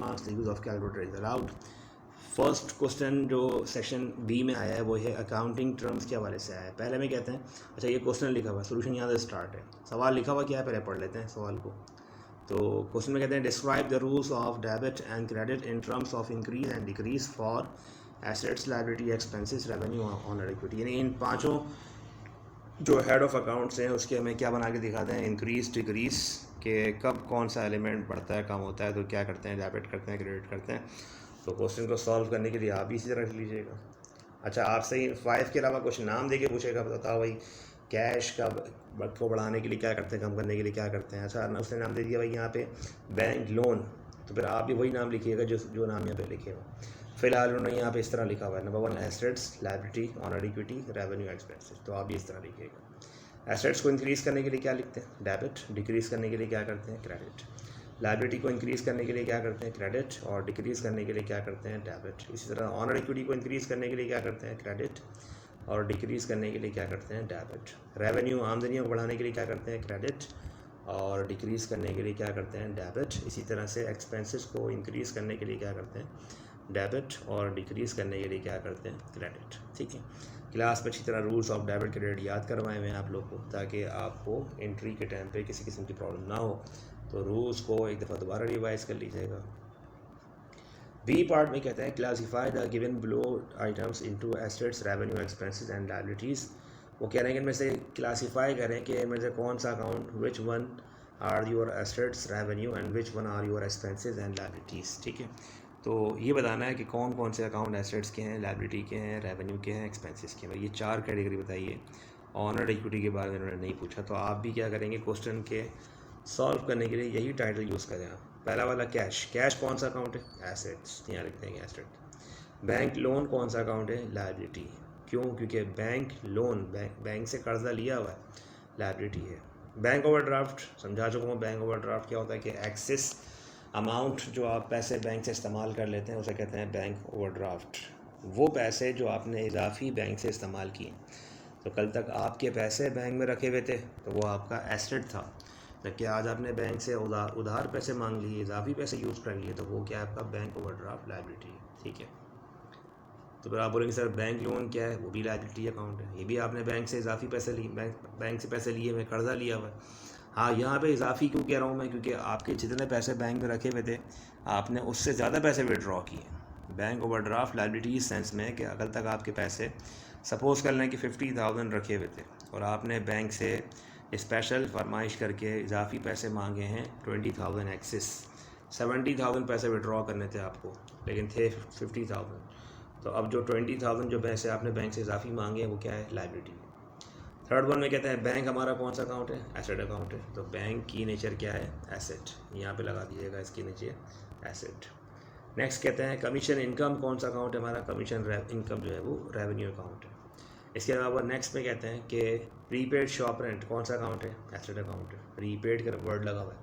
Marks the use of calculator is allowed. First question जो section B में आया है वो है अकाउंटिंग टर्म्स के हवाले से आया है। पहले में कहते हैं, अच्छा ये क्वेश्चन लिखा हुआ है, सोल्यूशन यहाँ से स्टार्ट है, सवाल लिखा हुआ क्या है पहले पढ़ लेते हैं सवाल को। तो क्वेश्चन में कहते हैं describe the rules of debit and credit in terms of increase and decrease for assets, liability, expenses, revenue, honour equity. यानी इन पाँचों जो हेड ऑफ अकाउंट्स हैं उसके हमें क्या बना के दिखाते हैं, इंक्रीज डिक्रीज के कब कौन सा एलिमेंट बढ़ता है कम होता है, तो क्या करते हैं, डेबिट करते हैं, क्रेडिट करते हैं। तो क्वेश्चन को सॉल्व करने के लिए आप भी इसी तरह लिख लीजिएगा। अच्छा आपसे ही 5 के अलावा कुछ नाम देके पूछेगा, बताओ भाई कैश का को बढ़ाने के लिए क्या करते हैं, कम करने के लिए क्या करते हैं। अच्छा उसने नाम दे दिया भाई यहाँ पे बैंक लोन, तो फिर आप भी वही नाम लिखिएगा जो नाम यहाँ पे लिखे हो। फिलहाल उन्होंने यहाँ पे इस तरह लिखा हुआ है, number 1 assets, liability, honour equity, revenue, expenses. तो आप भी इस तरह लिखिएगा। एसेट्स को इंक्रीज़ करने के लिए क्या लिखते हैं, डेबिट, डिक्रीज़ करने के लिए क्या करते हैं, क्रेडिट। लायबिलिटी को इंक्रीज़ करने के लिए क्या करते हैं, क्रेडिट, और डिक्रीज़ करने के लिए क्या करते हैं, डेबिट। इसी तरह ऑनर इक्विटी को इंक्रीज़ करने के लिए क्या करते हैं, क्रेडिट, और डिक्रीज़ करने के लिए क्या करते हैं, डेबिट। रेवेन्यू, आमदनियों को बढ़ाने के लिए क्या करते हैं, क्रेडिट, और डिक्रीज़ करने के लिए क्या करते हैं, डेबिट। इसी तरह से एक्सपेंसेस को इंक्रीज़ करने के लिए क्या करते हैं, डेबिट, और डिक्रीज़ करने के लिए क्या करते हैं, क्रेडिट। ठीक है, क्लास में अच्छी तरह रूल्स ऑफ डेबिट क्रेडिट याद करवाए हुए हैं आप लोग को, ताकि आपको एंट्री के टाइम पे किसी किस्म की प्रॉब्लम ना हो। तो रूल्स को एक दफ़ा दोबारा रिवाइज कर लीजिएगा। बी पार्ट में कहते हैं classify the given below items into assets, revenue, expenses and liabilities. वो कह रहे हैं कि इनमें से क्लासीफाई करें कि इनमें से कौन सा account, which one are your assets, revenue, and which one are your expenses and liabilities. ठीक है, तो ये बताना है कि कौन कौन से अकाउंट एसेट्स के हैं, लायबिलिटी के हैं, रेवेन्यू के हैं, एक्सपेंसेस के हैं। ये 4 कैटेगरी बताइए। ऑनर इक्विटी के बारे में उन्होंने नहीं पूछा, तो आप भी क्या करेंगे, क्वेश्चन के सॉल्व करने के लिए यही टाइटल यूज़ करें आप। पहला वाला कैश, कैश कौन सा अकाउंट है, एसेट्स, यहाँ लिख देंगे एसेट। बैंक लोन कौन सा अकाउंट है, लायबिलिटी। क्यों, क्योंकि बैंक लोन बैंक से कर्जा लिया हुआ है, लायबिलिटी है। बैंक ओवरड्राफ्ट समझा चुका हूँ। बैंक ओवरड्राफ्ट क्या होता है कि एक्सेस अमाउंट जो आप पैसे बैंक से इस्तेमाल कर लेते हैं उसे कहते हैं बैंक ओवरड्राफ्ट। वो पैसे जो आपने इजाफी बैंक से इस्तेमाल किए, तो कल तक आपके पैसे बैंक में रखे हुए थे तो वो आपका एसेट था, जबकि आज आपने बैंक से उधार पैसे मांग लिए, इजाफी पैसे यूज़ कर लिए, तो वो क्या है, आपका बैंक ओवरड्राफ्ट लायबिलिटी। ठीक है, तो फिर आप बोलेंगे सर बैंक लोन क्या है, वो भी लायबिलिटी अकाउंट है। ये भी आपने बैंक से इजाफी पैसे लिए, बैंक से पैसे लिए हुए, कर्जा लिया हुआ है। हाँ, यहाँ पे इजाफी क्यों कह रहा हूँ मैं, क्योंकि आपके जितने पैसे बैंक में रखे हुए थे आपने उससे ज़्यादा पैसे विड्रॉ किए। बैंक ओवरड्राफ्ट लायबिलिटी इस सेंस में कि अगर तक आपके पैसे सपोज़ कर लें कि 50,000 रखे हुए थे और आपने बैंक से स्पेशल फरमाइश करके इजाफी पैसे मांगे हैं 20,000 एक्सेस, 70,000 पैसे विड्रॉ करने थे आपको, लेकिन थे 50,000। तो अब जो 20,000 जो पैसे आपने बैंक से इजाफी मांगे हैं वो क्या है, लायबिलिटी। थर्ड वन में कहते हैं बैंक हमारा कौन सा अकाउंट है, एसेट अकाउंट है। तो बैंक की नेचर क्या है, एसेट, यहाँ पे लगा दीजिएगा इसकी नीचे एसेट। नेक्स्ट कहते हैं कमीशन इनकम कौन सा अकाउंट है हमारा, कमीशन इनकम जो है वो रेवेन्यू अकाउंट है। इसके अलावा नेक्स्ट में कहते हैं कि प्रीपेड शॉप रेंट कौन सा अकाउंट है, एसेट अकाउंट है। प्रीपेड का वर्ड लगा हुआ है,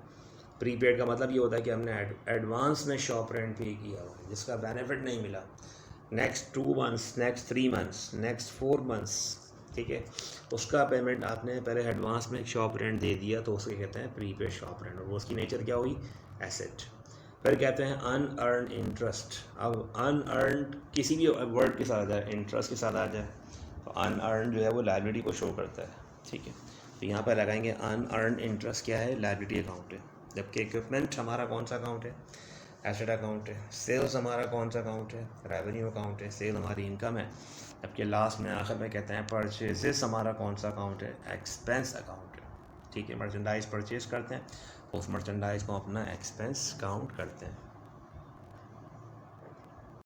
प्रीपेड का मतलब ये होता है कि हमने एडवांस में शॉप रेंट पे किया हुआ है जिसका बेनिफिट नहीं मिला, next 2 months, next 3 months, next 4 months. ठीक है, उसका पेमेंट आपने पहले एडवांस में शॉप रेंट दे दिया, तो उसे कहते हैं प्रीपेड शॉप रेंट, और वो उसकी नेचर क्या हुई, एसेट। फिर कहते हैं अनअर्न इंटरेस्ट। अब अनअर्न किसी भी वर्ड के साथ आ जाए, इंटरेस्ट के साथ आ जाए, तो अनअर्न जो है वो लायबिलिटी को शो करता है। ठीक है, तो यहाँ पर लगाएंगे अनअर्न इंटरेस्ट क्या है, लायबिलिटी अकाउंट है। जबकि इक्विपमेंट हमारा कौन सा अकाउंट है, एसेट अकाउंट है। सेल्स हमारा कौन सा अकाउंट है, रेवेन्यू अकाउंट है। सेल हमारी इनकम है। जबकि लास्ट में आखिर में कहते हैं परचेजेस हमारा कौन सा अकाउंट है, एक्सपेंस अकाउंट है। ठीक है, मर्चेंडाइज परचेज करते हैं, उस मर्चेंडाइज को अपना एक्सपेंस काउंट करते हैं।